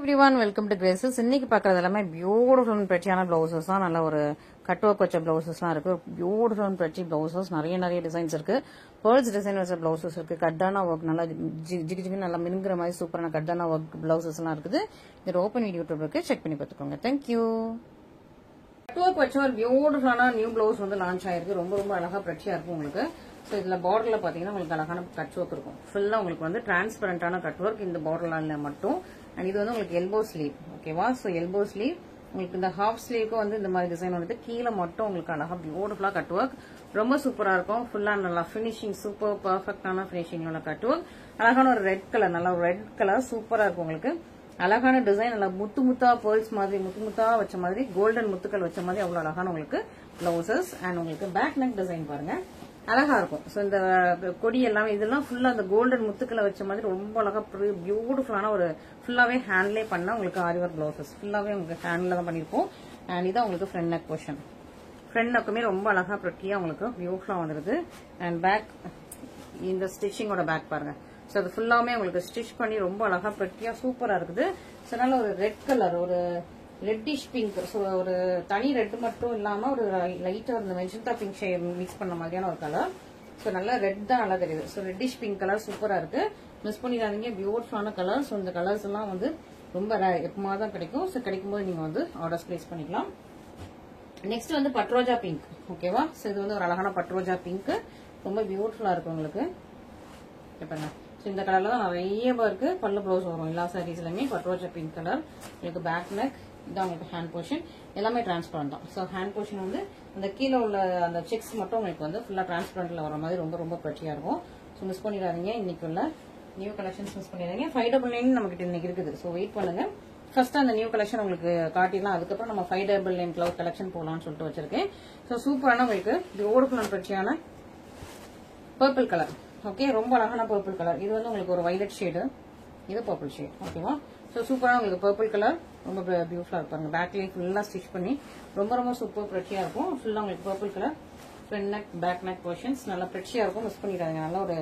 everyone, welcome to Graces. இன்னைக்கு பார்க்கறது எல்லாமே பியூட்டிஃபுல் அண்ட் பிரெட்டியான பிளவுசஸ் தான். நல்ல ஒரு கட் ஒர்க் வச்ச பிளவுசஸ்லாம் இருக்கு. பியூட்டிஃபுல் அண்ட் பிரெட்டி பிளவுசஸ் நிறைய டிசைன்ஸ் இருக்கு. பேர்ல்ஸ் டிசைன் வச்ச பிளவுசஸ் இருக்கு. கட்டான ஒர்க் நல்லா ஜிகு நல்லா மினுங்கிற மாதிரி சூப்பரான கட்டான ஒர்க் பிளவுசஸ் எல்லாம் இருக்குது. இது ஓப்பன் யூடியூப் இருக்கு, செக் பண்ணி பார்த்துக்கோங்க. தேங்க்யூ. கட் ஒர்க் வச்ச ஒரு பியூட்டிஃபுல்லான நியூ பிளவுஸ் வந்து லான்ச் ஆயிருக்கு. ரொம்ப அழகா பிரெட்டியா இருக்கும் உங்களுக்கு. ஸோ இதுல பார்டர்ல பாத்தீங்கன்னா உங்களுக்கு அழகான கட் ஒர்க் இருக்கும். ஃபுல்லா உங்களுக்கு வந்து டிரான்ஸ்பரண்டான கட் ஒர்க் இந்த பார்டர்ல மட்டும். அண்ட் இது வந்து உங்களுக்கு எல்போ ஸ்லீவ், ஓகேவா? ஸோ எல்போ ஸ்லீவ் உங்களுக்கு இந்த ஹாஃப் ஸ்லீவ்க்கு வந்து இந்த மாதிரி டிசைன் வந்து கீழே மட்டும் உங்களுக்கு அழகா பியூட்டிஃபுல்லா கட் ஒர்க் ரொம்ப சூப்பரா இருக்கும். ஃபுல்லா நல்லா பினிஷிங், சூப்பர் பர்ஃபெக்டான பினிஷிங்ல கட் ஒர்க். அழகான ஒரு ரெட் கலர், நல்லா ஒரு ரெட் கலர் சூப்பரா இருக்கும் உங்களுக்கு. அழகான டிசைன், நல்லா முத்தா பேர்ல்ஸ் மாதிரி முத்தா வச்ச மாதிரி கோல்டன் முத்துக்கள் வச்ச மாதிரி அவ்வளவு அழகான உங்களுக்கு பிளவுசஸ். அண்ட் உங்களுக்கு பேக் நெக் டிசைன் பாருங்க, அழகா இருக்கும். ஸோ இந்த கொடி எல்லாமே இதெல்லாம் ஃபுல்லா அந்த கோல்டன் முத்துக்களை வச்ச மாதிரி ரொம்ப அழகா பியூட்டிஃபுல்லான ஒரு ஃபுல்லாவே ஹேண்ட்லேயே பண்ண உங்களுக்கு ஆரி ஒர்க் பிளவுசஸ் ஃபுல்லாவே உங்களுக்கு ஹேண்ட்ல தான் பண்ணிருப்போம். அண்ட் இதான் உங்களுக்கு ஃப்ரண்ட் நெக் போர்ஷன். ஃப்ரண்ட் நெக்குமே ரொம்ப அழகா ப்ரெட்டியா உங்களுக்கு பியூட்டிஃபுல்லா வந்துருது. அண்ட் பேக் இந்த ஸ்டிச்சிங்கோட பேக் பாருங்க. ஸோ அது ஃபுல்லாமே உங்களுக்கு ஸ்டிச் பண்ணி ரொம்ப அழகா ப்ரெட்டியா சூப்பரா இருக்குது. ஸோ நல்ல ஒரு ரெட் கலர், ஒரு ரெட்டிஷ் பிங்க், ஸோ ஒரு தனி ரெட் மட்டும் இல்லாம ஒரு லைட்டா ஒரு மெஜந்தா பிங்க் ஷேட் மிக்ஸ் பண்ண மாதிரியான ஒரு கலர். ஸோ நல்லா ரெட் தான் நல்லா தெரியுது. ஸோ ரெட்டிஷ் பிங்க் கலர் சூப்பரா இருக்கு, மிஸ் பண்ணிடாதீங்க. பியூட்டிஃபுல்லான கலர். ஸோ இந்த கலர்ஸ் எல்லாம் வந்து ரொம்ப எப்பமா தான் கிடைக்கும். ஸோ கிடைக்கும் போது நீங்க வந்து ஆர்டர்ஸ் பிளேஸ் பண்ணிக்கலாம். நெக்ஸ்ட் வந்து பட்ரோஜா பிங்க், ஓகேவா? ஸோ இது வந்து ஒரு அழகான பட்ரோஜா பிங்க், ரொம்ப பியூட்டிஃபுல்லா இருக்கு உங்களுக்கு. பாருங்க, ஸோ இந்த கலர்ல தான் நிறைய இருக்கு. பல்லு பிளவுஸ் வரும் எல்லா சாரீஸ்லயுமே. பட்ரோஜா பிங்க் கலர் உங்களுக்கு பேக் நெக், இதான் உங்களுக்கு ஹேண்ட் போர்ஷன் எல்லாமே டிரான்ஸ்பரண்ட் தான். ஸோ ஹேண்ட் போர்ஷன் வந்து அந்த கீழே உள்ள அந்த செக்ஸ் மட்டும் உங்களுக்கு வந்து ஃபுல்லா டிரான்ஸ்பரண்ட்ல வர மாதிரி ரொம்ப பிரெட்டியா இருக்கும். ஸோ மிஸ் பண்ணிடாதீங்க. இன்னைக்கு உள்ள நியூ கலெக்ஷன்ஸ் மிஸ் பண்ணிடாதீங்க. 599 நமக்கு இன்னைக்கு இருக்குது. ஸோ வெயிட் பண்ணுங்க. ஃபர்ஸ்ட் அந்த நியூ கலெக்ஷன் உங்களுக்கு காட்டிடலாம், அதுக்கப்புறம் நம்ம 599 கிளவுட் கலெக்ஷன் போகலாம்னு சொல்லிட்டு வச்சிருக்கேன். ஸோ சூப்பரான உங்களுக்கு பியூட்டிஃபுல் அண்ட் பிரெட்டியான பர்பிள் கலர், ஓகே? ரொம்ப அழகான பர்பிள் கலர். இது வந்து உங்களுக்கு ஒரு வைலட் ஷேடு, இது பர்பிள் ஷேட், ஓகேவா? ஸோ சூப்பரான உங்களுக்கு பர்பிள் கலர் ரொம்ப பியூட்டிஃபுல்லா இருப்பாங்க. பேக்லேயே ஃபுல்லா ஸ்டிச் பண்ணி ரொம்ப சூப்பர் பிரெட்டியா இருக்கும். ஃபுல்லா உங்களுக்கு purple colour front neck back neck portions நல்லா பிரெட்டியா இருக்கும். மிஸ் பண்ணிடாதீங்க. நல்ல ஒரு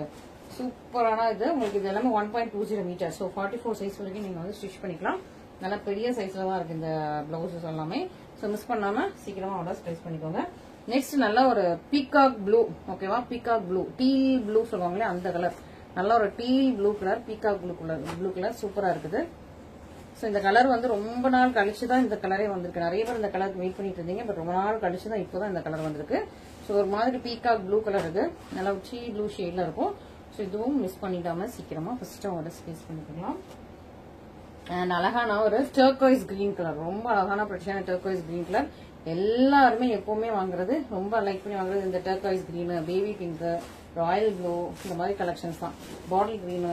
சூப்பரான இது உங்களுக்கு. இது எல்லாமே 1.20 மீட்டர். ஸோ 44 சைஸ் வரைக்கும் நீங்க வந்து ஸ்டிச் பண்ணிக்கலாம். நல்லா பெரிய சைஸ்ல தான் இருக்கு இந்த பிளவுசஸ் எல்லாமே. ஸோ மிஸ் பண்ணாம சீக்கிரமா ஆர்டர்ஸ் பிளேஸ் பண்ணிக்கோங்க. நெக்ஸ்ட் நல்ல ஒரு பீகாக் ப்ளூ, ஓகேவா? பீகாக் ப்ளூ, டீல் ப்ளூ சொல்லுவாங்களே அந்த கலர். நல்ல ஒரு deal blue colour, peacock blue colour சூப்பரா இருக்குது. ஸோ இந்த கலர் வந்து ரொம்ப நாள் கழிச்சு தான் இந்த கலரே வந்திருக்கு. நிறைய பேர் இந்த கலருக்கு வெயிட் பண்ணிட்டு இருந்தீங்க, பட் ரொம்ப நாள் கழிச்சு தான் இப்போதான் இந்த கலர் வந்திருக்கு. ஸோ ஒரு மாதிரி பீகாக் ப்ளூ கலர் இது, நல்லா டீ ப்ளூ ஷேட்ல இருக்கும். ஸோ இதுவும் மிஸ் பண்ணிடாம சீக்கிரமா ஃபர்ஸ்ட் ஆர்டர் ஸ்பேஸ் பண்ணிக்கலாம். அண்ட் அழகான ஒரு டர்க்வைஸ் கிரீன் கலர், ரொம்ப அழகான பிரச்சனை டர்க்வைஸ் கிரீன் கலர். எல்லாருமே எப்பவுமே வாங்குறது, ரொம்ப லைக் பண்ணி வாங்குறது இந்த turquoise green, baby pink, Royal blue, இந்த மாதிரி கலெக்ஷன்ஸ் தான். பாட்டில் கிரீனு,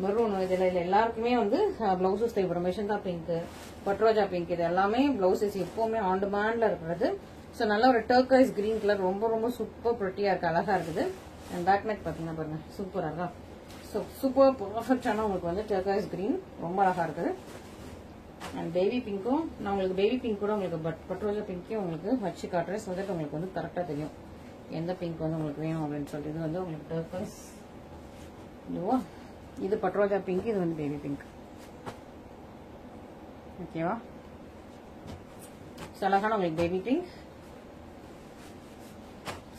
மெரூன், இதுல எல்லாருக்குமே வந்து பிளவுசஸ் தேவைப்படும். மெஷந்தா பிங்க், பட்ரோஜா பிங்க், இது எல்லாமே பிளவுசஸ் எப்பவுமே ஆன் டிமாண்ட்ல இருக்கிறது. ஸோ நல்ல ஒரு டர்க்வைஸ் கிரீன் கலர் ரொம்ப சூப்பர் பிரெட்டியா இருக்கு, அழகா இருக்குது. அண்ட் பேக் நெக் பாத்தீங்கன்னா பாருங்க சூப்பரா இருக்கா? ஸோ சூப்பர் பர்ஃபெக்டான உங்களுக்கு வந்து டர்க்வைஸ் கிரீன் ரொம்ப அழகா இருக்குது. அண்ட் பேபி பிங்க்கும் நான் உங்களுக்கு பேபி பிங்க் கூட உங்களுக்கு பட்ரோஜா பிங்க்கையும் உங்களுக்கு வச்சு காட்டுறேன். ஸோ தட் உங்களுக்கு வந்து கரெக்டா தெரியும் எந்த பிங்க் வந்து உங்களுக்கு வேணும் அப்படின்னு சொல்லிட்டு. இது வந்து உங்களுக்கு டர்க்வைஸ் இதுவா, இது பட்ரோஜா பிங்க், இது வந்து பேபி பிங்க், ஓகேவா? அழகான உங்களுக்கு பேபி பிங்க்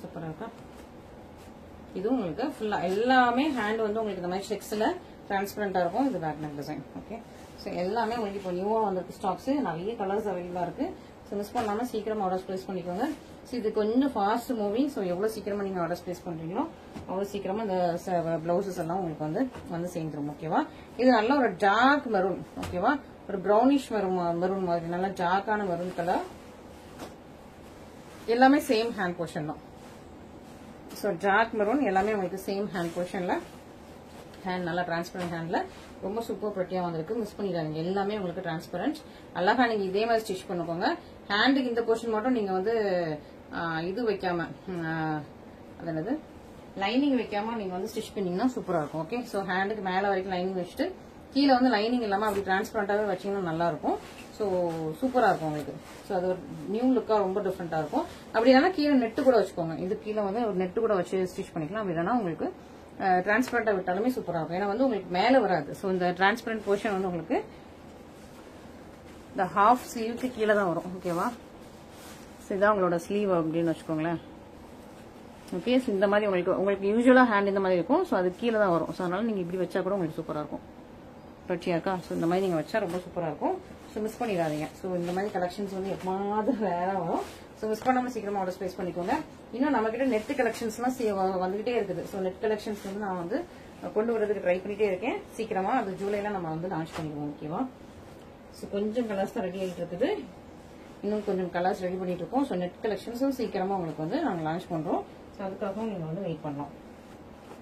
சூப்பரா இருக்கா? இதுவும் உங்களுக்கு ஃபுல்லா எல்லாமே ஹேண்ட் வந்து உங்களுக்கு இந்த மாதிரி செக்ஸ்ல டிரான்ஸ்பரண்டா இருக்கும். இது back neck design, okay? So எல்லாமே உங்களுக்கு இப்போ நியூவா வந்திருக்கு ஸ்டாக்ஸ், நிறைய கலர்ஸ் அவைலபிளா இருக்கு. ஸோ மிஸ் பண்ணாம சீக்கிரமா ஆர்டர்ஸ் பிளேஸ் பண்ணிக்கோங்க. ஸோ இது கொஞ்சம் ஃபாஸ்ட் மூவிங். ஸோ எவ்வளவு சீக்கிரமா நீங்க ஆர்டர்ஸ் பிளேஸ் பண்றீங்களோ அவ்வளவு சீக்கிரமா இந்த பிளவுசஸ் எல்லாம் உங்களுக்கு வந்து சேர்ந்துரும், ஓகேவா? இது நல்ல ஒரு டார்க் மெரூன், ஓகேவா? ஒரு ப்ரௌனிஷ் மெரூன் மாதிரி நல்ல டார்க்கான மெரூன் கலர். எல்லாமே சேம் ஹேண்ட் போர்ஷன் தான். ஸோ டார்க் மெரூன் எல்லாமே உங்களுக்கு சேம் ஹேண்ட் போர்ஷன்ல, ஹேண்ட் நல்லா டிரான்ஸ்பரண்ட் ஹேண்ட்ல ரொம்ப சூப்பர் பிரெட்டியா வந்திருக்கு. மிஸ் பண்ணிடாதீங்க. எல்லாமே உங்களுக்கு டிரான்ஸ்பரண்ட். அழகா நீங்க இதே மாதிரி ஸ்டிச் பண்ணிக்கோங்க. ஹேண்டுக்கு இந்த போர்ஷன் மட்டும் நீங்க வந்து இது வைக்காம, அது என்னது, லைனிங் வைக்காம நீங்க வந்து ஸ்டிச் பண்ணீங்கன்னா சூப்பரா இருக்கும், ஓகே? ஸோ ஹேண்டுக்கு மேல வரைக்கும் லைனிங் வச்சுட்டு கீழே வந்து லைனிங் இல்லாம அப்படி டிரான்ஸ்பரண்டாவே வச்சீங்கன்னா நல்லா இருக்கும். ஸோ சூப்பரா இருக்கும் உங்களுக்கு. ஸோ அது ஒரு நியூ லுக்கா ரொம்ப டிஃப்ரெண்டா இருக்கும். அப்படி இல்லைன்னா கீழே நெட்டு கூட வச்சுக்கோங்க. இது கீழே வந்து ஒரு நெட்டு கூட வச்சு ஸ்டிச் பண்ணிக்கலாம். அப்படி இல்லைன்னா உங்களுக்கு டிரான்ஸ்பரண்டா விட்டாலுமே சூப்பரா இருக்கும். ஏன்னா வந்து உங்களுக்கு மேல வராது. ஸோ இந்த டிரான்ஸ்பரண்ட் போர்ஷன் வந்து உங்களுக்கு இந்த ஹாஃப் ஸ்லீவுக்கு கீழே தான் வரும். ஓகேவா? இதுதான் உங்களோட ஸ்லீவ் அப்படின்னு வச்சுக்கோங்களேன். ஓகே, இந்த மாதிரி உங்களுக்கு யூஸ்வலா ஹேண்ட் இந்த மாதிரி இருக்கும். ஸோ அது கீழே தான் வரும். ஸோ அதனால நீங்க இப்படி வச்சா கூட உங்களுக்கு சூப்பரா இருக்கும். பட்சியா இருக்கா? ஸோ இந்த மாதிரி நீங்க வச்சா ரொம்ப சூப்பரா இருக்கும். ஸோ மிஸ் பண்ணிடாதீங்க. ஸோ இந்த மாதிரி கலெக்ஷன்ஸ் வந்து எப்பமாவது வேற வரும். ஸோ மிஸ் பண்ணாம சீக்கிரமா ஆர்டர் பிளேஸ் பண்ணிக்கோங்க. இன்னும் நம்ம கிட்ட நெட் கலெக்ஷன்ஸ்லாம் வந்துகிட்டே இருக்குது. ஸோ நெட் கலெக்ஷன்ஸ் வந்து நான் வந்து கொண்டு வரதுக்கு ட்ரை பண்ணிட்டே இருக்கேன். சீக்கிரமா அது ஜூலைல நம்ம வந்து லான்ச் பண்ணிக்குவோம். ஓகேவா? ஸோ கொஞ்சம் கலர்ஸ் தான் ரெடி ஆகிட்டு இருக்குது. இன்னும் கொஞ்சம் கலர்ஸ் ரெடி பண்ணிட்டு இருக்கோம். ஸோ நெட் கலெக்ஷன்ஸும் சீக்கிரமா உங்களுக்கு வந்து நாங்கள் லான்ச் பண்றோம். ஸோ அதுக்காகவும் நீங்க வந்து வெயிட் பண்ணலாம்.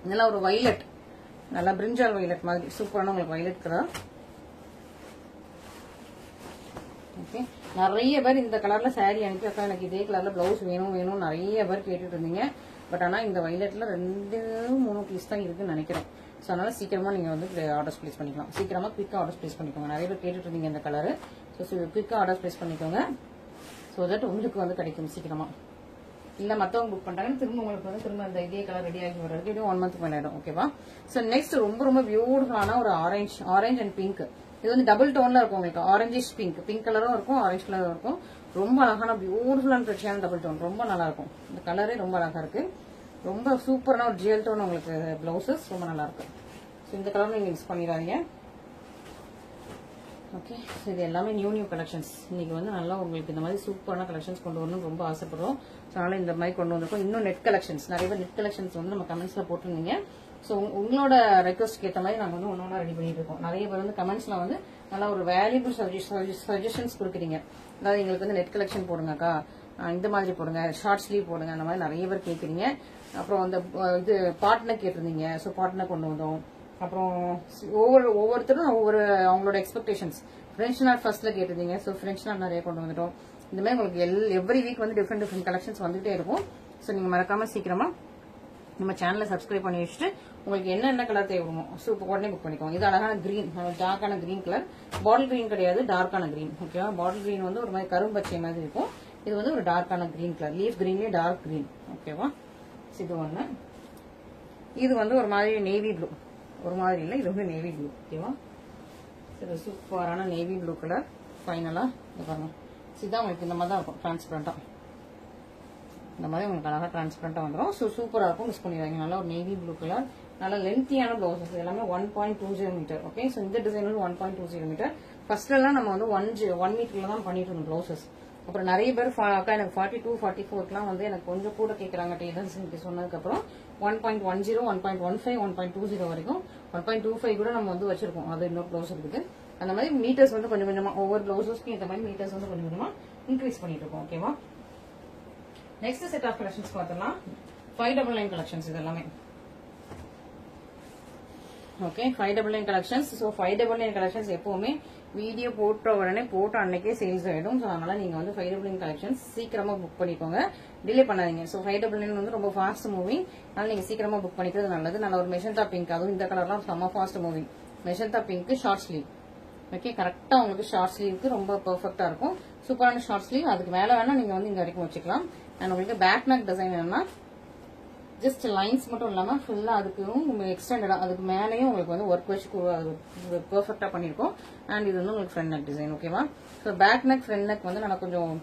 இதெல்லாம் ஒரு வைலட், நல்லா பிரிஞ்சால் வைலட் மாதிரி சூப்பரான உங்களுக்கு வைலட் கலர். ஓகே, நிறைய பேர் இந்த கலர்ல சாரி அனுப்பி அக்கா எனக்கு இதே கலர்ல பிளவுஸ் வேணும் நிறைய பேர் கேட்டுட்டு இருந்தீங்க. பட் ஆனா இந்த வைலட்ல 2-3 பீஸ் தான் இருக்குன்னு நினைக்கிறேன். ஸோ அதனால சீக்கிரமா நீங்க வந்து ஆர்டர்ஸ் பிளேஸ் பண்ணிக்கலாம். சீக்கிரமா குயிக்கா ஆர்டர்ஸ் பிளேஸ் பண்ணிக்கோங்க. நிறைய பேர் கேட்டுட்டு இருந்தீங்க இந்த கலர். ஸோ குயிக்கா ஆர்டர்ஸ் பிளேஸ் பண்ணிக்கோங்க. ஸோ தட் உங்களுக்கு வந்து கிடைக்கும் சீக்கிரமா. இல்ல மத்தவங்க புக் பண்றாங்கன்னா திரும்ப உங்களுக்கு வந்து திரும்ப அந்த இதே கலர் ரெடி ஆகி வர்றதுக்கு இது 1 மந்த் பண்ணிடும். ஓகேவா? ஸோ நெக்ஸ்ட் ரொம்ப பியூட்டிஃபுல்லான ஒரு ஆரஞ்ச் அண்ட் பிங்க். இது வந்து டபுள் டோன்ல இருக்கும் உங்களுக்கு. ஆரஞ்சிஷ் பிங்க் கலரும் இருக்கும், ஆரஞ்ச் கலரும் இருக்கும். ரொம்ப அழகான பியூட்டிஃபுல்லான பிரச்சனையான டபுள் டோன். ரொம்ப நல்லா இருக்கும். இந்த கலரே ரொம்ப அழகா இருக்கு. ரொம்ப சூப்பரான ஒரு ஜியல் டோன் உங்களுக்கு பிளவுசஸ் ரொம்ப நல்லா இருக்கு. ஸோ இந்த கலர் நீங்க மிஸ் பண்ணிடாதீங்க. ஓகே, இது எல்லாமே நியூ கலெக்ஷன்ஸ். இன்னைக்கு வந்து நல்லா உங்களுக்கு இந்த மாதிரி சூப்பரான கலெக்ஷன்ஸ் கொண்டு வரணும்னு ரொம்ப ஆசைப்படுறோம். ஸோ அதனால இந்த மாதிரி கொண்டு வந்திருக்கோம். இன்னும் நெட் கலெக்ஷன்ஸ் நிறைய பேர் நெட் கலெக்ஷன்ஸ் வந்து நம்ம கமெண்ட்ஸ்ல போட்டுருந்தீங்க. ஸோ உங்களோட ரெக்வஸ்ட்க்கு ஏற்ற மாதிரி நாங்கள் வந்து ஒன்னொன்னா ரெடி பண்ணிட்டு இருக்கோம். நிறைய பேர் வந்து கமெண்ட்ஸ்ல வந்து நல்லா ஒரு வேல்யூபிள் சஜஷன்ஸ் கொடுக்குறீங்க. அதாவது எங்களுக்கு வந்து நெட் கலெக்ஷன் போடுங்கக்கா, இந்த மாதிரி போடுங்க, ஷார்ட் ஸ்லீவ் போடுங்க, அந்த மாதிரி நிறைய பேர் கேட்குறீங்க. அப்புறம் அந்த இது பாட்னர் கேட்டிருந்தீங்க. ஸோ பாட்னர் கொண்டு வந்தோம். அப்புறம் ஒவ்வொருத்தரும் ஒவ்வொரு அவங்களோட எக்ஸ்பெக்டேஷன்ஸ். பிரெஞ்ச் நாட் ஃபர்ஸ்ட்ல கேட்டிருந்தீங்க. ஸோ பிரெஞ்ச் நாட் நிறைய கொண்டு வந்துட்டோம். இந்த மாதிரி உங்களுக்கு எவ்ரி வீக் வந்து டிஃப்ரெண்ட் கலெக்ஷன்ஸ் வந்துட்டே இருக்கும். ஸோ நீங்க மறக்காம சீக்கிரமா நம்ம சேனலை சப்ஸ்கிரைப் பண்ணி வச்சுட்டு உங்களுக்கு என்ன கலர் தேவைப்படுமோ ஸோ உடனே புக் பண்ணிக்கோங்க. இது அழகான கிரீன், டார்க்கான கிரீன் கலர். பாட்டில் கிரீன் கிடையாது, டார்க்கான கிரீன். ஓகேவா? பாட்டில் கிரீன் வந்து ஒரு மாதிரி கரும்பச்சை மாதிரி இருக்கும். இது வந்து ஒரு டார்க்கான கிரீன் கலர். லீஃப் கிரீன்லயே டார்க் கிரீன். ஓகேவா? இது ஒண்ணு. இது வந்து ஒரு மாதிரி நேவி ப்ளூ. ஒரு மாதிரி இல்லை, இது வந்து நேவி ப்ளூ. ஓகேவா? இது சூப்பரான நேவி ப்ளூ கலர். ஃபைனலா பாருங்க. இதுதான் உங்களுக்கு இந்த மாதிரி தான் இருக்கும், டிரான்ஸ்பரண்டா. இந்த மாதிரி உங்களுக்கு அழகா டிரான்ஸ்பரண்டா வந்துடும். ஸோ சூப்பரா இருக்கும், மிஸ் பண்ணிடுறாங்க. நல்லா ஒரு நேவி ப்ளூ கலர், நல்லா லென்த்தியான பிளவுசஸ். எல்லாமே 1.20 மீட்டர். ஓகே, ஸோ இந்த டிசைன் வந்து 1.20 மீட்டர். ஃபர்ஸ்ட்ல எல்லாம் நம்ம வந்து 1 மீட்டர்ல தான் பண்ணிட்டு இருந்தோம் பிளவுசஸ். அப்புறம் நிறைய பேர் அக்கா எனக்கு 42, 44க்குலாம் வந்து எனக்கு கொஞ்சம் கூட கேட்கறாங்க டெய்லர்ஸ் சொன்னதுக்கு அப்புறம் 1.10, 1.15, 1.20 வரைக்கும் 1.25 கூட நம்ம வந்து வச்சிருக்கோம். அது இன்னொரு பிளவுஸ் இருக்குது. அந்த மாதிரி மீட்டர்ஸ் வந்து கொஞ்சம் கொஞ்சமா ஒவ்வொரு பிளவுசஸ்க்கும் இந்த மாதிரி மீட்டர்ஸ் வந்து கொஞ்சம் கொஞ்சமா இன்க்ரீஸ் பண்ணிட்டு இருக்கோம். ஓகேவா? நெக்ஸ்ட் செட் ஆஃப் கலெக்ஷன்ஸ் பார்த்தலாம். 599 கலெக்ஷன்ஸ் இது எல்லாமே. Okay, 599 collections. ஸோ 599 கலெக்ஷன்ஸ் எப்பவுமே வீடியோ போட்ட உடனே போட்ட அன்னைக்கே சேல்ஸ் ஆயிடும். ஸோ அதனால நீங்க வந்து 599 கலெக்ஷன்ஸ் சீக்கிரமா புக் பண்ணிக்கோங்க, டிலே பண்ணாதீங்க. ஸோ 599 வந்து ரொம்ப ஃபாஸ்ட் மூவிங், அதனால நீங்க சீக்கிரமா புக் பண்ணிக்கிறது நல்லது. நல்ல ஒரு மெஜந்தா பிங்க், அதுவும் இந்த கலர்லாம் செம்ம fast moving. Magenta pink short sleeve. Okay, கரெக்டா உங்களுக்கு ஷார்ட் ஸ்லீவுக்கு ரொம்ப பெர்ஃபெக்டா இருக்கும். சூப்பரான ஷார்ட் ஸ்லீவ். அதுக்கு மேல வேணா நீங்க வந்து இங்க வரைக்கும் வச்சுக்கலாம். அண்ட் உங்களுக்கு பேக் நெக் டிசைன் வேணும்னா ஜஸ்ட் லைன்ஸ் மட்டும் இல்லாம ஃபுல்லா அதுக்கும் எக்ஸ்டெண்டடா அதுக்கு மேலேயும் உங்களுக்கு வந்து ஒர்க் வச்சு பெர்ஃபெக்டா பண்ணிருக்கோம். அண்ட் இது வந்து உங்களுக்கு ஃப்ரண்ட் நெக் டிசைன். ஓகேவா? So back neck front neck வந்து நல்லா கொஞ்சம்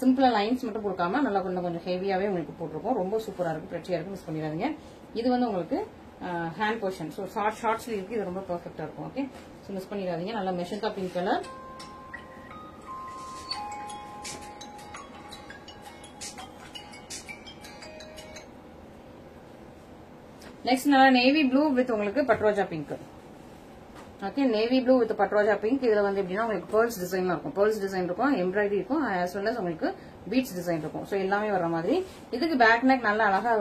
சிம்பிளா லைன்ஸ் மட்டும் கொடுக்காம நல்லா கொஞ்சம் ஹெவியாவே உங்களுக்கு போட்டிருக்கோம். ரொம்ப சூப்பரா இருக்கு, பிரச்சியா இருக்கு, மிஸ் பண்ணிடாதீங்க. இது வந்து உங்களுக்கு ஹேண்ட் போர்ஷன். ஸோ ஷார்ட் ஸ்லீவ்க்கு இது ரொம்ப பெர்ஃபெக்டா இருக்கும். ஓகே, ஸோ மிஸ் பண்ணிடாதீங்க. நல்லா மெஷந்தா பிங்க் கலர். நெக்ஸ்ட் நல்லா நேவி ப்ளூ வித் உங்களுக்கு பட்ரோஜா pink. Okay, navy blue with பட்ரோஜா பிங்க். இதுல வந்து எப்படின்னா உங்களுக்கு பேர்ல்ஸ் டிசைன் இருக்கும். பேர்ல்ஸ் டிசைன் இருக்கும், எம்ப்ராய்டரி இருக்கும், ஆஸ் வெல் அஸ் உங்களுக்கு பீட்ஸ் டிசைன் இருக்கும். ஸோ எல்லாமே வர மாதிரி. இதுக்கு பேக் நெக் நல்லா அழகா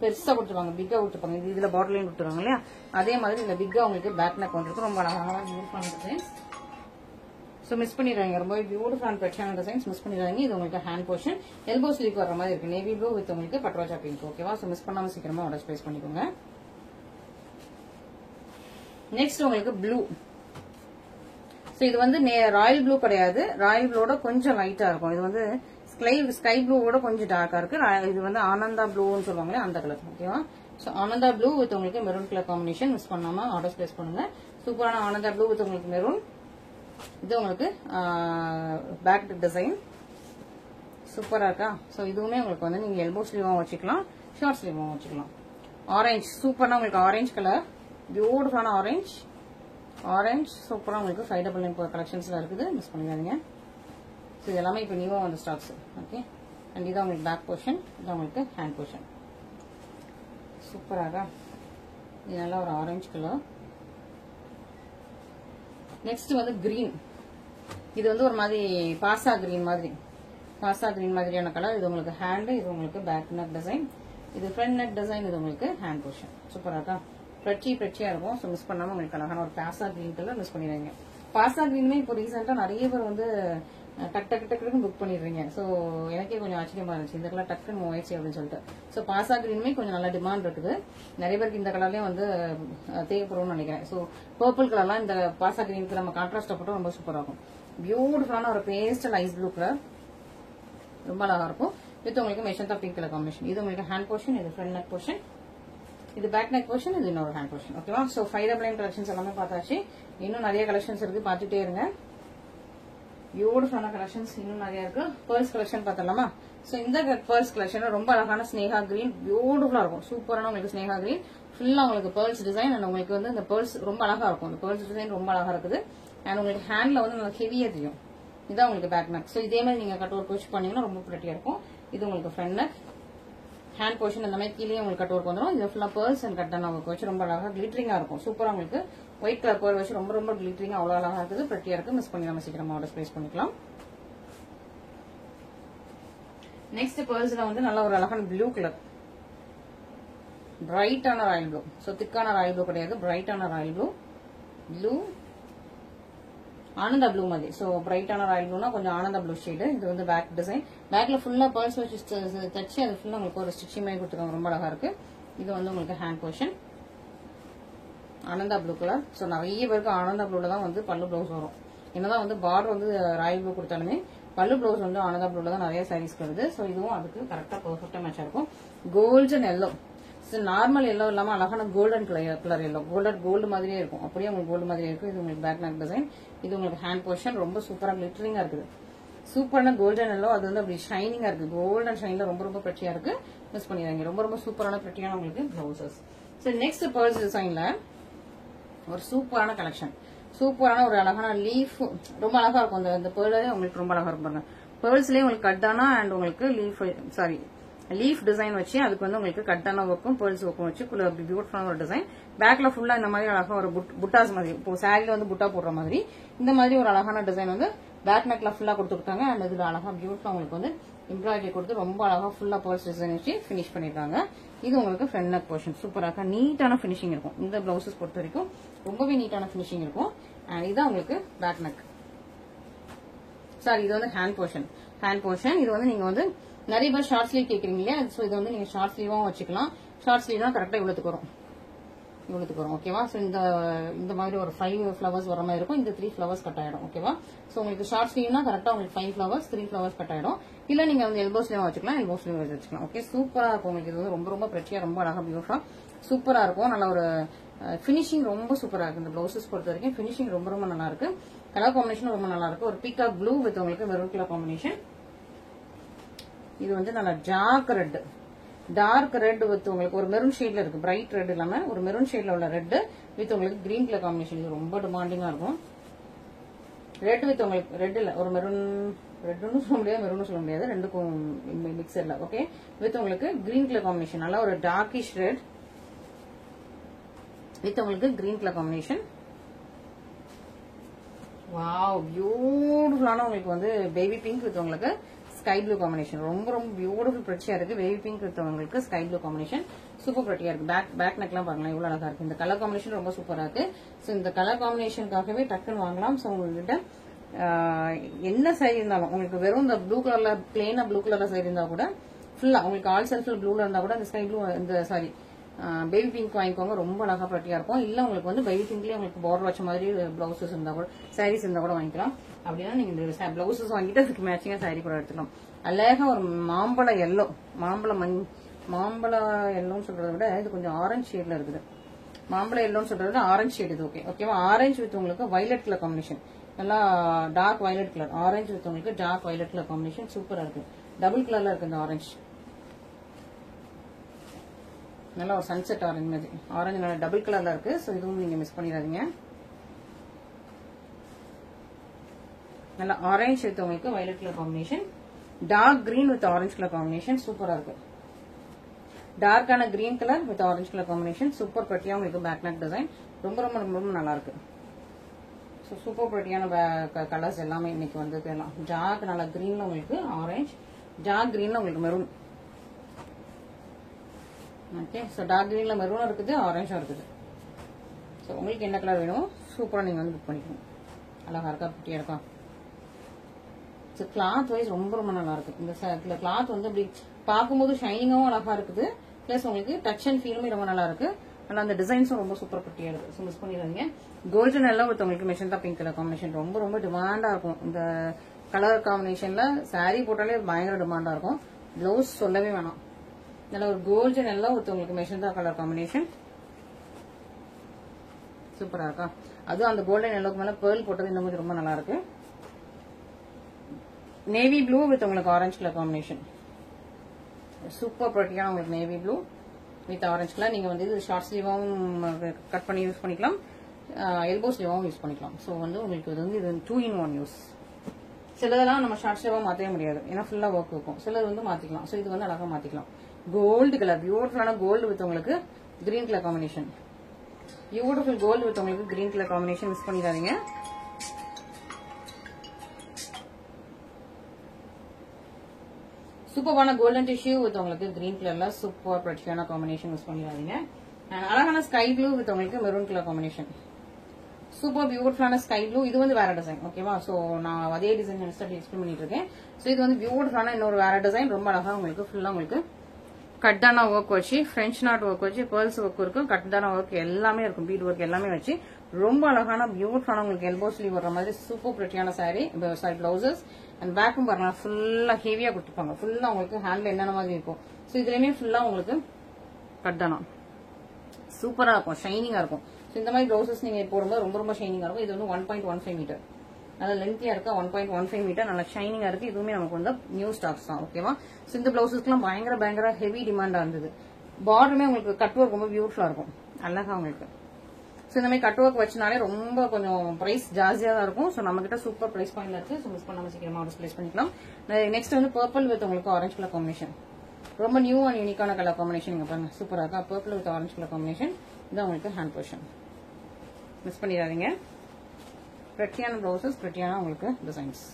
பெருசா கொடுத்துருவாங்க, பிக்கா கொடுத்துருப்பாங்க. இதுல பாட்டிலையும் கொடுத்துருவாங்க இல்லையா, அதே மாதிரி இந்த பிக்கா உங்களுக்கு பேக் நெக் வந்துருக்கு. ரொம்ப அழகான பியூட்டிஃபுல்லான டிசைன்ஸ். ஸோ மிஸ் பண்ணிடுறாங்க. ரொம்ப பியூட்டிஃபுல்லான பிரச்சனை டிசைன்ஸ் மிஸ் பண்ணிடுறாங்க. இது உங்களுக்கு ஹேண்ட் போர்ஷன் எல்போ ஸ்லீவ் வர மாதிரி இருக்கு. நேவி ப்ளூ வித் உங்களுக்கு பட்ரோஜா பிங்க். ஓகேவா? ஸோ மிஸ் பண்ணாம சீக்கிரமா ஆர்டர் பிளேஸ் பண்ணிக்கோங்க. நெக்ஸ்ட் உங்களுக்கு ப்ளூ. ஸோ இது வந்து ராயல் ப்ளூ கிடையாது, ராயல் ப்ளூவோட கொஞ்சம் லைட்டா இருக்கும். இது வந்து ஸ்கை ப்ளூவோட கொஞ்சம் டார்க்கா இருக்கு. இது வந்து ஆனந்தா ப்ளூன்னு சொல்லுவாங்களே அந்த கலர். ஓகேவா? ஸோ ஆனந்தா ப்ளூ வித் உங்களுக்கு மெரூன் கலர் காம்பினேஷன். மிஸ் பண்ணாம ஆர்டர் பிளேஸ் பண்ணுங்க. சூப்பரான ஆனந்தா ப்ளூ வித் உங்களுக்கு மெரூன். இது உங்களுக்கு பேக் டிசைன் சூப்பரா இருக்கா. ஸோ இதுவுமே உங்களுக்கு வந்து நீங்க எல்போ ஸ்லீவாகவும் வச்சுக்கலாம், ஷார்ட் ஸ்லீவாகவும் வச்சுக்கலாம். ஆரஞ்சு சூப்பரான உங்களுக்கு ஆரஞ்சு கலர், பியூட்டிஃபுல்லான ஆரஞ்சு. ஆரஞ்சு சூப்பரா உங்களுக்கு 599 கலெக்ஷன்ஸ்ல இருக்குது, மிஸ் பண்ணிடாதீங்க. ஸோ இது எல்லாமே இப்போ நியூவா வந்த ஸ்டாக்ஸ். ஓகே, அண்ட் இதான் உங்களுக்கு பேக் போர்ஷன், இதான் உங்களுக்கு ஹேண்ட் போர்ஷன். சூப்பராக இது நல்லா ஒரு ஆரஞ்சு கலர். நெக்ஸ்ட் வந்து கிரீன். இது வந்து ஒரு மாதிரி பாசா கிரீன் மாதிரியான கலர். இது உங்களுக்கு ஹேண்ட், இது உங்களுக்கு பேக் நெக் டிசைன், இது ஃப்ரண்ட் நெக் டிசைன், இது உங்களுக்கு ஹேண்ட் போர்ஷன். சூப்பராக பிரச்சியா இருக்கும். ஸோ மிஸ் பண்ணாம உங்களுக்கு அழகான ஒரு பாசா கிரீன் கலர் மிஸ் பண்ணிடுறீங்க. பாசா கிரீனுமே இப்போ ரீசெண்டா நிறைய பேர் வந்து டக்குன்னு புக் பண்ணிடுறீங்க. ஸோ எனக்கே கொஞ்சம் ஆச்சரியமா இருந்துச்சு, இந்த கலர் டக்குன்னு மூவாயிடுச்சு அப்படின்னு சொல்லிட்டு. ஸோ பாசா கிரீனுமே கொஞ்சம் நல்ல டிமாண்ட் இருக்குது. நிறைய பேருக்கு இந்த கலர்லயும் வந்து தேவைப்படும்னு நினைக்கிறேன். ஸோ பர்பிள் கலர்லாம் இந்த பாசா கிரீனுக்கு நம்ம கான்ட்ராஸ்ட் போட்டோம், ரொம்ப சூப்பரா இருக்கும். பியூட்டிஃபுல்லான ஒரு பேஸ்டல் ஐஸ் ப்ளூ கலர், ரொம்ப அழகா இருக்கும். வித் உங்களுக்கு மெஷந்தா பிங்க் கலர் காம்பினேஷன். இது உங்களுக்கு ஹேண்ட் போர்ஷன், இது ஃப்ரண்ட் நெக் போர்ஷன், இது பேக் நெக் போர்ஷன், இது இன்னொரு ஹேண்ட் போர்ஷன். ஓகேவா. ஸோ 599 கலெக்ஷன்ஸ் எல்லாமே பார்த்தாச்சு. இன்னும் நிறைய கலெக்ஷன்ஸ் இருக்கு, பார்த்துட்டே இருங்க. பியூட்டிஃபுல்லான கலெக்ஷன்ஸ் இன்னும் நிறைய இருக்கு. பேர்ல்ஸ் கலெக்ஷன் பார்த்தலாமா. ஸோ இந்த பேர்ல்ஸ் கலெக்ஷன் ரொம்ப அழகான ஸ்னேகா கிரீன், பியூட்டிஃபுல்லா இருக்கும். சூப்பரான உங்களுக்கு ஸ்னேகா கிரீன் ஃபுல்லா உங்களுக்கு பேர்ல்ஸ் டிசைன். அண்ட் உங்களுக்கு வந்து இந்த பேர்ல்ஸ் ரொம்ப அழகா இருக்கும். இந்த பேர்ல்ஸ் டிசைன் ரொம்ப அழகா இருக்குது. அண்ட் உங்களுக்கு ஹேண்ட்ல வந்து நல்லா ஹெவியா தெரியும். இதான் உங்களுக்கு பேக் நெக். ஸோ இதே மாதிரி நீங்க கட் ஒர்க் வச்சு பண்ணீங்கன்னா ரொம்ப பிரிட்டியா இருக்கும். இது உங்களுக்கு ஃப்ரண்ட் நெக், ஹேண்ட் போர்ஷன் இந்த மாதிரி கீழே உங்களுக்கு கட் ஒர்க் வந்துடும். இது ஃபுல்லா பேர்ல்ஸ் அண்ட் கட் உங்களுக்கு வச்சு ரொம்ப அழகா கிளிட்டரிங்கா இருக்கும். சூப்பரா உங்களுக்கு ஒயிட் கலர் பேர்ல் வச்சு ரொம்ப ரொம்ப கிளிட்டரிங்கா அவ்வளவு அழகா இருக்குது, பிரிட்டியா இருக்கு. மிஸ் பண்ணி நம்ம சீக்கிரமா ஆர்டர் பிளேஸ் பண்ணிக்கலாம். நெக்ஸ்ட் பேர்ல்ஸ்ல வந்து நல்ல ஒரு அழகான ப்ளூ கலர், பிரைட்டான ராயல் ப்ளூ. ஸோ திக்கான ராயல் ப்ளூ கிடையாது, பிரைட்டான royal blue. Blue Ananda blue மாதிரி. ஸோ பிரைட்டான ராயல் ப்ளூனா கொஞ்சம் ஆனந்தா ப்ளூ ஷேடு. இது வந்து பேக் டிசைன், பேக்ல ஃபுல்லா பேர்ல்ஸ் வச்சு தச்சு அது ஃபுல்லா உங்களுக்கு ஒரு ஸ்டிச்சிங் மாதிரி கொடுத்துருக்காங்க, ரொம்ப அழகா இருக்கு. இது வந்து உங்களுக்கு hand portion, Ananda blue colour. So நிறைய பேருக்கு ஆனந்தா ப்ளூல தான் வந்து பல்லு பிளவுஸ் வரும். என்னதான் வந்து பார்டர் வந்து ராயல் ப்ளூ கொடுத்தாலுமே பல்லு பிளவுஸ் வந்து ஆனந்தா ப்ளூல தான் நிறைய சாரீஸ் வருது. ஸோ இதுவும் அதுக்கு கரெக்டா பெர்ஃபெக்டா மேட்சா இருக்கும். கோல்டன் எல்லோ, நார்மல் எல்லோ இல்லாம அழகான கோல்டன் கலர் எல்லோ, கோல்டு மாதிரியே இருக்கும். அப்படியே உங்களுக்கு கோல்டு மாதிரியே இருக்கும். இது உங்களுக்கு பேக் நெக் டிசைன், இது உங்களுக்கு ஹேண்ட் போர்ஷன். ரொம்ப சூப்பரா கிளிட்டரிங்கா இருக்குது. சூப்பரான கோல்டன் எல்லோ, அது வந்து அப்படி ஷைனிங்கா இருக்கு. கோல்டன் ஷைன்ல ரொம்ப ரொம்ப பிரிட்டியா இருக்கு, மிஸ் பண்ணிடுறாங்க. ரொம்ப ரொம்ப சூப்பரான பிரிட்டியான உங்களுக்கு பிளவுசஸ். ஸோ நெக்ஸ்ட் பேர்ல்ஸ் டிசைன்ல ஒரு சூப்பரான கலெக்ஷன், சூப்பரான ஒரு அழகான லீஃப், ரொம்ப அழகா இருக்கும். அந்த பேர்லே உங்களுக்கு ரொம்ப அழகா இருக்கும் பாருங்க. பேர்ல்ஸ்லயே உங்களுக்கு கட்டானா அண்ட் உங்களுக்கு லீஃப் டிசைன் வச்சு அதுக்கு வந்து உங்களுக்கு கட்டான ஒர்க்கும் பேர்ல்ஸ் ஒர்க்கும் வச்சு பியூட்டிஃபுல்லான ஒரு டிசைன். பேக்ல ஃபுல்லா இந்த மாதிரி அழகா ஒரு புட்டாஸ் மாதிரி, இப்போ சாரில வந்து புட்டா போடுற மாதிரி இந்த மாதிரி ஒரு அழகான டிசைன் வந்து பேக் நெக்ல ஃபுல்லா கொடுத்துருக்காங்க. அண்ட் இதுல அழகா பியூட்டிஃபுல்லா உங்களுக்கு வந்து எம்ப்ராய்டரி கொடுத்து ரொம்ப அழகா ஃபுல்லா பேர்ல்ஸ் டிசைன் வச்சு பினிஷ் பண்ணிருக்காங்க. இது உங்களுக்கு ஃப்ரண்ட் நெக் போர்ஷன். சூப்பராக நீட்டான பினிஷிங் இருக்கும். இந்த பிளவுசஸ் பொறுத்த வரைக்கும் ரொம்பவே நீட்டான பினிஷிங் இருக்கும். அண்ட் இதான் உங்களுக்கு பேக் நெக். சாரி, இது வந்து ஹேண்ட் போர்ஷன். இது வந்து நீங்க வந்து நிறைய பேர் ஷார்ட் ஸ்லீவ் கேக்குறீங்க இல்லையா. ஸோ இது வந்து நீங்க ஷார்ட் ஸ்லீவாவும் வச்சுக்கலாம். ஷார்ட் ஸ்லீவ் தான் கரெக்டா இவ்வளவுக்கு வரும். ஓகேவா. ஸோ இந்த மாதிரி ஒரு 5 ஃபிளவர்ஸ் வர மாதிரி இருக்கும். இந்த 3 ஃபிளவர்ஸ் கட் ஆயிடும். ஓகேவா. ஸோ உங்களுக்கு ஷார்ட் ஸ்லீவ்னா கரெக்டா உங்களுக்கு 5 ஃபிளவர்ஸ் 3 ஃபிளவர்ஸ் கட் ஆயிடும். இல்ல நீங்க வந்து எல்போ ஸ்லீவ் வச்சுக்கலாம், எல்போ ஸ்லீவ் வச்சுக்கலாம். ஓகே, சூப்பரா இருக்கும். உங்களுக்கு இது வந்து ரொம்ப ரொம்ப பிரிட்டியா ரொம்ப அழகா பியூட்டிஃபுல்லா சூப்பரா இருக்கும். நல்ல ஒரு பினிஷிங் ரொம்ப சூப்பரா இருக்கு. இந்த பிளவுசஸ் பொறுத்த வரைக்கும் பினிஷிங் ரொம்ப ரொம்ப நல்லா இருக்கு. கலர் காம்பினேஷன் ரொம்ப நல்லா இருக்கு. ஒரு பீகாக் ப்ளூ வித் உங்களுக்கு மெரூன் கலர் காம்பினேஷன். இது வந்து நல்ல டார்க் ரெட் வித் உங்களுக்கு ஒரு மெரூன் ஷேட்ல இருக்கு. பிரைட் ரெட் இல்லாம ஒரு மெரூன் ஷேட்ல உள்ள ரெட் வித் உங்களுக்கு கிரீன் கலர் காம்பினேஷன். இது ரொம்ப டிமாண்டிங்கா இருக்கும். ரெட் வித் உங்களுக்கு ரெட் இல்ல ஒரு ரெட்னு சொல்ல முடியாது, மெரூன் சொல்ல முடியாது, ரெண்டுக்கும் மிக்சர்ல. ஓகே, வித் உங்களுக்கு கிரீன் கலர் காம்பினேஷன். நல்லா ஒரு டார்க்கிஷ் ரெட் வித் உங்களுக்கு கிரீன் கலர் காம்பினேஷன். வாவ், பியூட்டிஃபுல்லான உங்களுக்கு வந்து பேபி பிங்க் வித் உங்களுக்கு ஸ்கை ப்ளூ காம்பினேஷன். ரொம்ப ரொம்ப பியூட்டிஃபுல் பிரிட்டியா இருக்கு. பேபி பிங்க் வித் உங்களுக்கு ஸ்கை ப்ளூ காம்பினேஷன் சூப்பர் பிரிட்டியா இருக்கு. பேக் நெக்லாம் பாருங்களேன் எவ்வளவு அழகா இருக்கு. இந்த கலர் காம்பினேஷன் ரொம்ப சூப்பரா இருக்கு. ஸோ இந்த கலர் காம்பினேஷனுக்காகவே டக்குன்னு வாங்கலாம். ஸோ உங்ககிட்ட என்ன சாரி இருந்தாலும் உங்களுக்கு வெறும் இந்த ப்ளூ கலர்ல பிளெயினா ப்ளூ கலர்ல சாரி இருந்தா கூட ஃபுல்லா உங்களுக்கு ஆல் செல்ஃப்ல ப்ளூல இருந்தா கூட இந்த ஸ்கை ப்ளூ இந்த சாரி பேபி பிங்க் வாங்கிக்கோங்க. ரொம்ப அழகா பிரிட்டியா இருக்கும். இல்ல உங்களுக்கு வந்து பேபி பிங்க்லயே உங்களுக்கு பார்டர் வச்ச மாதிரி பிளவுசஸ் இருந்தா கூட சாரீஸ் இருந்தா கூட வாங்கிக்கலாம். அப்படின்னா நீங்க இந்த பிளவுசஸ் வாங்கிட்டு அதுக்கு மேட்சிங்கா சாரி கூட எடுத்துக்கலாம். அழகா ஒரு மாம்பழ எல்லோன்னு சொல்றதை விட இது கொஞ்சம் ஆரஞ்சு ஷேட்ல இருக்குது. மாம்பழ எல்லோன்னு சொல்றது ஆரஞ்சு ஷேட். இது ஓகேவா. ஆரஞ்சு வித் உங்களுக்கு வயலட் கலர் காம்பினேஷன். நல்லா dark violet colour, orange with உங்களுக்கு டார்க் வயலட் கலர் காம்பினேஷன் சூப்பரா இருக்கு. டபுள் கலர்ல இருக்கு இந்த ஆரஞ்சு, நல்லா ஒரு சன்செட் ஆரஞ்சு மாதிரி. ஆரஞ்சு நல்லா டபுள் கலர்ல இருக்கு. ஸோ இதுவும் நீங்க மிஸ் பண்ணிடாதீங்க. நல்லா ஆரஞ்சு வித் உங்களுக்கு violet colour combination, dark green with orange colour combination சூப்பரா இருக்கு. டார்க்கான green colour with orange colour combination super பட்டியா உங்களுக்கு பேக் நெக் டிசைன் ரொம்ப ரொம்ப ரொம்ப ரொம்ப நல்லா இருக்கு. ஸோ சூப்பர் பட்டியான கலர்ஸ் எல்லாமே இன்னைக்கு வந்து எல்லாம் டார்க் நல்லா கிரீன்ல உங்களுக்கு ஆரஞ்சு, டார்க் கிரீன்ல உங்களுக்கு மெரூன். ஓகே, ஸோ டார்க் கிரீன்ல மெரூனும் இருக்குது, ஆரஞ்சும் இருக்குது. ஸோ உங்களுக்கு என்ன கலர் வேணும் சூப்பராக நீங்கள் வந்து புக் பண்ணிக்கணும். அழகா இருக்கா, குட்டியா இருக்கா. ஸோ கிளாத் வைஸ் ரொம்ப ரொம்ப நல்லா இருக்கு. இந்த கிளாத் வந்து அப்படி பார்க்கும்போது ஷைனிங்காகவும் அழகா இருக்குது, பிளஸ் உங்களுக்கு டச் அண்ட் ஃபீலுமே ரொம்ப நல்லா இருக்கு. நல்லா அந்த டிசைன்ஸும் ரொம்ப சூப்பர் குட்டியா இருக்கு. ஸோ மிஸ் பண்ணிடுறீங்க. கோல்டன் எல்லாம் வித் உங்களுக்கு மெஷந்தா பிங்க் கலர் காம்பினேஷன் ரொம்ப ரொம்ப டிமாண்டா இருக்கும். இந்த கலர் காம்பினேஷன்ல சாரீ போட்டாலே பயங்கர டிமாண்டா இருக்கும். பிளவுஸ் சொல்லவே வேணாம். நல்ல ஒரு கோல்டன் எல்லாம் வித் உங்களுக்கு மெஷந்தா கலர் காம்பினேஷன் சூப்பரா இருக்கா. அதுவும் அந்த கோல்டன் எல்லோக்கு மேல பேர்ல் போட்டது இந்த மாதிரி ரொம்ப நல்லா இருக்கு. நேவி ப்ளூ வித் உங்களுக்கு ஆரஞ்சு கலர் காம்பினேஷன் சூப்பர் ப்ரட்டியான உங்களுக்கு navy blue with orange colour. நீங்க வந்து இது ஷார்ட் ஸ்லீவாவும் கட் பண்ணி யூஸ் பண்ணிக்கலாம், எல்போ ஸ்லீவாவும் யூஸ் பண்ணிக்கலாம். ஸோ வந்து உங்களுக்கு இது வந்து இது 2-in-1 யூஸ். சிலதெல்லாம் நம்ம ஷார்ட் ஸ்லீவா மாற்றவே முடியாது, ஏன்னா ஃபுல்லா ஒர்க் இருக்கும். சிலது வந்து மாத்திக்கலாம். ஸோ இது வந்து அழகா மாத்திக்கலாம். கோல்டு கலர், பியூட்டிஃபுல்லான கோல்டு வித் உங்களுக்கு green colour combination, beautiful gold with உங்களுக்கு கிரீன் கலர் காம்பினேஷன் மிஸ் பண்ணிடாதீங்க. சூப்பரான கோல்டன் டிஷ்யூ வித் உங்களுக்கு கிரீன் கலர்ல சூப்பர் ப்ரட்டியான காம்பினேஷன் மிஸ் பண்ணிடாதீங்க. அண்ட் அழகான ஸ்கை ப்ளூ வித் உங்களுக்கு மெரூன் கலர் காம்பினேஷன் சூப்பர் பியூட்டிஃபுல்லான ஸ்கை ப்ளூ. இது வந்து வேற டிசைன், ஓகேவா. ஸோ நான் அதே டிசைன் எக்ஸ்பிளைன் பண்ணிட்டு இருக்கேன். ஸோ இது வந்து பியூட்டிஃபுல்லான இன்னொரு வேற டிசைன், ரொம்ப அழகா உங்களுக்கு ஃபுல்லா உங்களுக்கு கட்டான ஒர்க் வச்சு, பிரெஞ்ச் நாட் ஒர்க் வச்சு, பேர்ல்ஸ் ஒர்க் இருக்கும், கட்டான ஒர்க் எல்லாமே இருக்கும், பீட் ஒர்க் எல்லாமே வச்சு ரொம்ப அழகான பியூட்டிஃபுல்லான உங்களுக்கு எல்போ ஸ்லீவ் வர்ற மாதிரி சூப்பர் ப்ரிட்டியான சாரி பிளவுசஸ். அண்ட் பேக்கும் பாருங்க ஃபுல்லா ஹெவியா கொடுத்துப்பாங்க. ஃபுல்லா உங்களுக்கு ஹேண்ட்ல என்னென்ன மாதிரி இருக்கும். ஸோ இதுலயுமே ஃபுல்லா உங்களுக்கு கட்டானா சூப்பரா இருக்கும், ஷைனிங்கா இருக்கும். ஸோ இந்த மாதிரி பிளவுசஸ் நீங்க போடும்போது ரொம்ப ரொம்ப ஷைனிங்கா இருக்கும். இது வந்து 1.15 மீட்டர், நல்லா லென்த்தியா இருக்கா. 1.15 மீட்டர் நல்லா ஷைனிங்கா இருக்கு. இதுவுமே நமக்கு வந்து நியூ ஸ்டாக்ஸ் தான், ஓகேவா. ஸோ இந்த பிளவுசஸ்க்குலாம் பயங்கர ஹெவி டிமாண்டா இருந்தது. பார்டருமே உங்களுக்கு கட் ஒர்க் ரொம்ப பியூட்டிஃபுல்லா இருக்கும், அழகா உங்களுக்கு. ஸோ இந்த மாதிரி கட் ஒர்க் வச்சனாலே ரொம்ப கொஞ்சம் பிரைஸ் ஜாஸ்தியா தான் இருக்கும். ஸோ நம்ம கிட்ட சூப்பர் பிரைஸ் பாயிண்ட்ல இருக்கு. ஸோ மிஸ் பண்ணாம சீக்கிரமா ஆர்டர் பிளேஸ் பண்ணிக்கலாம். நெக்ஸ்ட் வந்து பர்பிள் வித் உங்களுக்கு ஆரஞ்சு கலர் காம்பினேஷன், ரொம்ப நியூ அண்ட் யூனிக்கான கலர் காம்பினேஷன். நீங்க பாருங்க சூப்பரா இருக்கா. Purple with orange colour combination இதான் உங்களுக்கு ஹேண்ட் போர்ஷன், மிஸ் பண்ணிடாதீங்க. ப்ரெட்டியான பிளவுசஸ், ப்ரெட்டியான உங்களுக்கு டிசைன்ஸ்.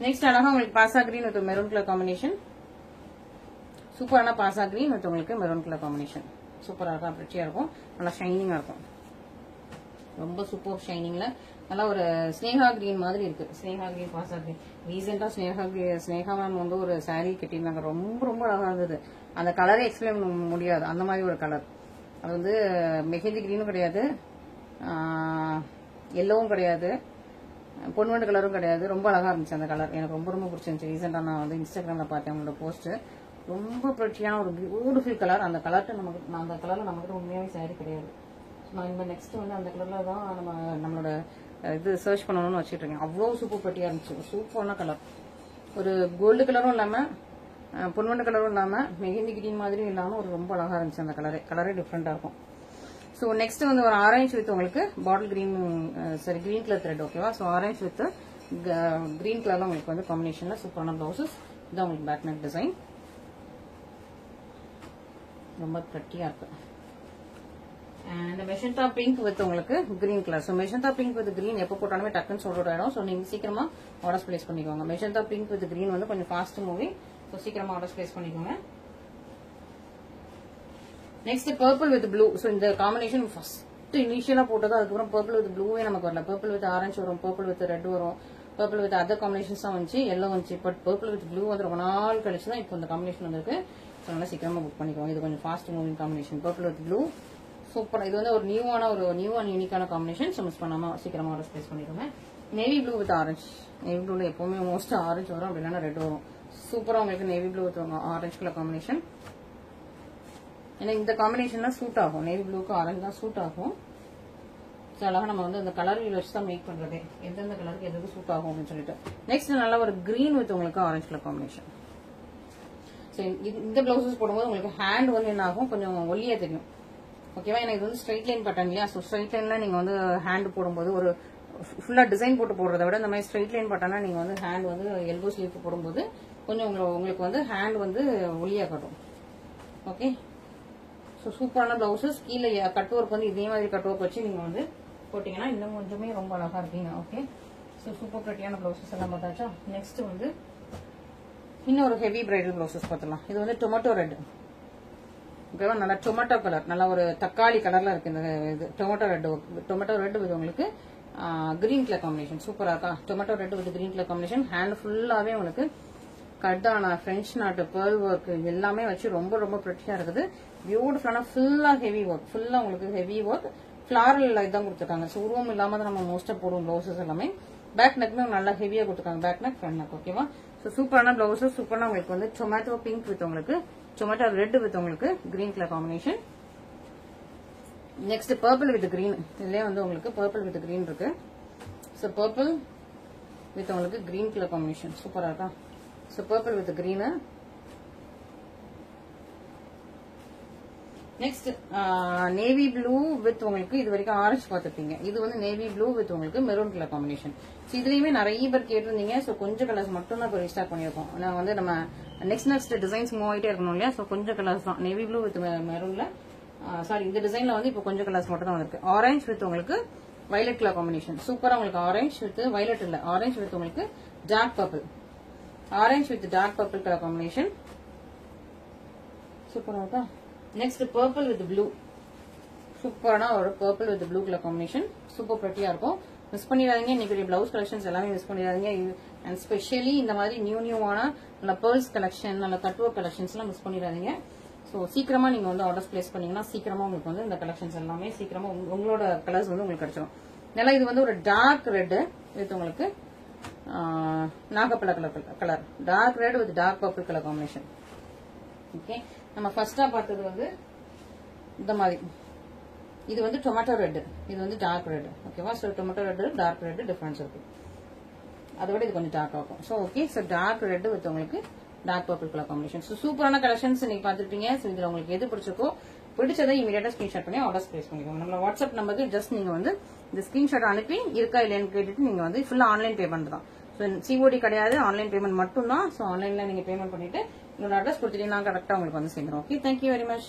நெக்ஸ்ட் அழகா உங்களுக்கு பாசா green with maroon colour combination, சூப்பரான பாசா கிரீன் வித் உங்களுக்கு மெரூன் கலர் காம்பினேஷன் சூப்பரா இருக்கும், ப்ரெட்டியா இருக்கும், நல்லா ஷைனிங்கா இருக்கும். ரொம்ப சூப்பர் ஷைனிங்ல நல்லா ஒரு ஸ்னேகா கிரீன் மாதிரி இருக்கு. ஸ்னேகா கிரீன், பாசா கிரீன். ரீசெண்டா ஸ்னேகா மேம் வந்து ஒரு சாரீ கட்டியிருந்தாங்க, ரொம்ப ரொம்ப அழகா இருந்தது. அந்த கலரே எக்ஸ்பிளைன் பண்ண முடியாது, அந்த மாதிரி ஒரு கலர். அது வந்து மெஹந்தி கிரீனும் கிடையாது, எல்லோவும் கிடையாது, பொன்வண்டு கலரும் கிடையாது. ரொம்ப அழகா இருந்துச்சு அந்த கலர், எனக்கு ரொம்ப ரொம்ப பிடிச்சிருந்துச்சு. ரீசெண்டா நான் வந்து இன்ஸ்டாகிராம்ல பார்த்தேன் அவங்களோட போஸ்ட். ரொம்ப பிரிட்டியான ஒரு பியூட்டிஃபுல் கலர். அந்த கலர்ட்டு நமக்கு, அந்த கலர்ல நமக்கு உண்மையாவே சாரி கிடையாது. நான் இந்த நெக்ஸ்ட் வந்து அந்த கலர்ல தான் நம்மளோட இது சர்ச் பண்ணணும்னு வச்சுட்டு இருக்கேன். அவ்வளோ சூப்பர் பட்டியா இருந்துச்சு, சூப்பரான கலர். ஒரு கோல்டு கலரும் இல்லாம, பொன்வண்டு கலரும் இல்லாம, மெஹந்தி கிரீன் மாதிரியும் இல்லாம ஒரு ரொம்ப அழகா இருந்துச்சு அந்த கலரே டிஃப்ரெண்டா இருக்கும். ஸோ நெக்ஸ்ட் வந்து ஒரு ஆரஞ்சு வித் உங்களுக்கு bottle green, sorry green colour thread, ஓகேவா. ஸோ ஆரஞ்சு வித் கிரீன் கலர்ல உங்களுக்கு வந்து காம்பினேஷன்ல சூப்பரான பிளவுசஸ். இதான் உங்களுக்கு பேக் நெக் டிசைன், ரொம்ப ப்ரெட்டியா இருக்கு. அண்ட் மெஷந்தா பிங்க் வித் உங்களுக்கு green colour. So மெஷந்தா pink with green எப்போ போட்டாலுமே டக்குன்னு சோல்ட் அவுட் ஆயிடும். ஸோ நீங்க சீக்கிரமா ஆர்டர்ஸ் பிளேஸ் பண்ணிக்கோங்க. மெஷந்தா பிங்க் வித் கிரீன் வந்து கொஞ்சம் ஃபாஸ்ட் மூவி. ஸோ சீக்கிரமா ஆர்டர்ஸ் பிளேஸ் பண்ணிக்கோங்க. Next purple with blue. So இந்த காம்பினேஷன் ஃபர்ஸ்ட் இனிஷியலா போட்டது, அதுக்கப்புறம் பர்பிள் வித் ப்ளூவே நமக்கு வரல. பர்பிள் வித் ஆரஞ்சு வரும், பர்பிள் வித் ரெட் வரும், பர்பிள் வித் அதர் காம்பினேஷன்ஸ் தான் வந்துச்சு, எல்லோ வந்துச்சு. பட் பர்பிள் வித் ப்ளூ வந்து ரொம்ப நாள் கழிச்சு தான் இப்போ இந்த காம்பினேஷன் வந்திருக்கு. ஸோ நல்லா சீக்கிரமா புக் பண்ணிக்கோங்க. இது கொஞ்சம் fast moving combination, purple with blue super. இது வந்து ஒரு நியூ அண்ட் யூனிக்கான காம்பினேஷன். ஸோ மிஸ் பண்ணாம சீக்கிரமா ஆர்டர் பிளேஸ் பண்ணிக்கோங்க. Navy blue with orange. Navy ப்ளூல எப்பவுமே மோஸ்ட் ஆரஞ்சு வரும், அப்படி இல்லைன்னா ரெட் வரும். சூப்பரா உங்களுக்கு navy blue with orange colour combination. ஏன்னா இந்த காம்பினேஷன் தான் சூட் ஆகும், நேவி ப்ளூக்கு ஆரஞ்சு தான் சூட் ஆகும். ஸோ அழகா நம்ம வந்து அந்த கலர் வீல் வச்சு தான் மேக் பண்றதே, எந்தெந்த கலருக்கு எது சூட் ஆகும் அப்படின்னு சொல்லிட்டு. நெக்ஸ்ட் நல்ல ஒரு கிரீன் வித் உங்களுக்கு ஆரஞ்சு கலர் காம்பினேஷன். ஸோ இந்த பிளவுசஸ் போடும்போது உங்களுக்கு ஹேண்ட் வந்து என்ன ஆகும், கொஞ்சம் ஒல்லியா தெரியும். ஓகேவா, ஏன்னா இது வந்து ஸ்ட்ரைட் லைன் பேட்டர்ன் இல்லையா. ஸோ ஸ்ட்ரைட் லைன்ல நீங்க வந்து ஹேண்ட் போடும்போது ஒரு ஃபுல்லா டிசைன் போட்டு போடுறத விட இந்த மாதிரி ஸ்ட்ரைட் லைன் பேட்டர்னா நீங்க வந்து ஹேண்ட் வந்து எல்போ ஸ்லீவ் போடும்போது கொஞ்சம் உங்களுக்கு வந்து ஹேண்ட் வந்து ஒல்லியா காட்டும். ஓகே, ஸோ சூப்பரான பிளவுசஸ். கீழே கட் ஒர்க் வந்து இதே மாதிரி கட் ஒர்க் வச்சு நீங்க வந்து போட்டீங்கன்னா இன்னும் கொஞ்சமே ரொம்ப அழகா இருக்கீங்க. ஓகே, ஸோ சூப்பர் பிரிட்டியான பிளவுசஸ் எல்லாம் பார்த்தாச்சா. நெக்ஸ்ட் வந்து இன்னொரு ஹெவி பிரைடல் பிளவுசஸ் பார்த்துலாம். இது வந்து டொமேட்டோ ரெட். ஓகேவா, நல்லா டொமேட்டோ கலர், நல்லா ஒரு தக்காளி கலர்ல இருக்கு இந்த இது. டொமேட்டோ ரெட் வித் உங்களுக்கு கிரீன் கலர் காம்பினேஷன் சூப்பரா இருக்கா. Tomato red with green colour combination. Hand ஃபுல்லாவே உங்களுக்கு கட்டான பிரெஞ்ச் நாட்டு பேர்ல் ஒர்க் எல்லாமே வச்சு ரொம்ப ரொம்ப பிரிட்டியா இருக்குது. பியூட்டிஃபுல்லான ஃபுல்லா ஹெவி ஒர்க், ஃபுல்லா உங்களுக்கு ஹெவி ஒர்க். ஃபிளாரல் இதான் கொடுத்துருக்காங்க. ஸோ உருவம் இல்லாம தான் நம்ம மோஸ்டா போடுவோம் பிளவுசஸ் எல்லாமே. பேக் நெக்மே நல்லா ஹெவியா கொடுத்துருக்காங்க, பேக் நெக் ஃப்ரண்ட் நெக். ஓகேவா, ஸோ சூப்பரான பிளவுசஸ். சூப்பரான உங்களுக்கு வந்து டொமேட்டோ பிங்க் வித் உங்களுக்கு டொமேட்டோ ரெட் வித் உங்களுக்கு green colour combination. Next purple with green. இதுலயே வந்து உங்களுக்கு பர்பிள் வித் கிரீன் இருக்கு. ஸோ பர்பிள் வித் உங்களுக்கு கிரீன் கலர் காம்பினேஷன் சூப்பரா இருக்கா. So purple with green. Next navy blue with உங்களுக்கு இது வரைக்கும் ஆரஞ்சு பார்த்துருப்பீங்க. இது வந்து நேவி ப்ளூ வித் உங்களுக்கு மெரூன் கலர் காம்பினேஷன். ஸோ இதுலயுமே நிறைய பேர் கேட்டிருந்தீங்க. ஸோ கொஞ்சம் கலர்ஸ் மட்டும் தான் இப்போ ரீஸ்டாக் பண்ணியிருக்கோம். நான் வந்து நம்ம நெக்ஸ்ட் டிசைன்ஸ் மூவ் ஆகிட்டே இருக்கணும் இல்லையா. ஸோ கொஞ்சம் கலர்ஸ் தான் நேவி ப்ளூ வித் மெரூன்ல. சாரி, இந்த டிசைன்ல வந்து இப்போ கொஞ்சம் கலர்ஸ் மட்டும் தான் வந்திருக்கு. ஆரஞ்சு வித் உங்களுக்கு வயலட் கலர் காம்பினேஷன் சூப்பரா உங்களுக்கு. ஆரஞ்சு வித் வயலட் இல்ல, ஆரஞ்சு வித் உங்களுக்கு dark purple. Orange with dark purple colour combination சூப்பரா இருக்கா. Next purple with blue. சூப்பரான ஒரு purple with blue colour combination super பிரிட்டியா இருக்கும். மிஸ் பண்ணிடாதீங்க. இன்னைக்கு பிளவுஸ் கலெக்ஷன்ஸ் எல்லாமே மிஸ் பண்ணிடாதீங்க. அண்ட் ஸ்பெஷலி இந்த மாதிரி நியூவான நல்ல பேர்ல்ஸ் கலெக்ஷன், நல்ல கட்வொர்க் கலெக்ஷன்ஸ் எல்லாம் மிஸ் பண்ணிடாதீங்க. ஸோ சீக்கிரமா நீங்க வந்து ஆர்டர்ஸ் பிளேஸ் பண்ணீங்கன்னா சீக்கிரமா உங்களுக்கு வந்து இந்த கலெக்ஷன்ஸ் எல்லாமே சீக்கிரமா உங்களோட கலர்ஸ் வந்து உங்களுக்கு கிடைச்சிடும். நல்லா இது வந்து ஒரு டார்க் ரெட் வித் உங்களுக்கு நாகப்பழ colour. Dark red with dark purple colour combination. Okay, நம்ம ஃபர்ஸ்டா பார்த்தது வந்து இந்த மாதிரி. இது வந்து டொமேட்டோ ரெட், இது வந்து டார்க் ரெட். ஓகேவா, so tomato red dark red difference இருக்கு. அதை விட இது கொஞ்சம் டார்க் ஆகும். So okay, so dark red with உங்களுக்கு dark purple colour combination. So சூப்பரான கலெக்ஷன்ஸ் நீங்க பார்த்துருப்பீங்க. ஸோ இதுல உங்களுக்கு எது பிடிச்சிருக்கோ பிடிச்சதை இமீடியட்டா ஸ்கிரீன்ஷாட் பண்ணி ஆர்டர்ஸ் பிளேஸ் பண்ணிக்கோங்க. நம்ம வாட்ஸ்அப் நம்பருக்கு ஜஸ்ட் நீங்க வந்து இந்த ஸ்கிரீன்ஷாட் அனுப்பி இருக்கா இல்லையான்னு கேட்டுட்டு நீங்க வந்து ஃபுல்லா ஆன்லைன் பேமெண்ட் தான். ஸோ சிஓடி கிடையாது, ஆன்லைன் பேமெண்ட் மட்டும் தான். ஸோ ஆன்லைன்ல நீங்க பேமெண்ட் பண்ணிட்டு உங்களோட அட்ரஸ் கொடுத்துட்டீங்கன்னா கரெக்டா உங்களுக்கு வந்து சேர்ந்துடும். Okay, thank you very much.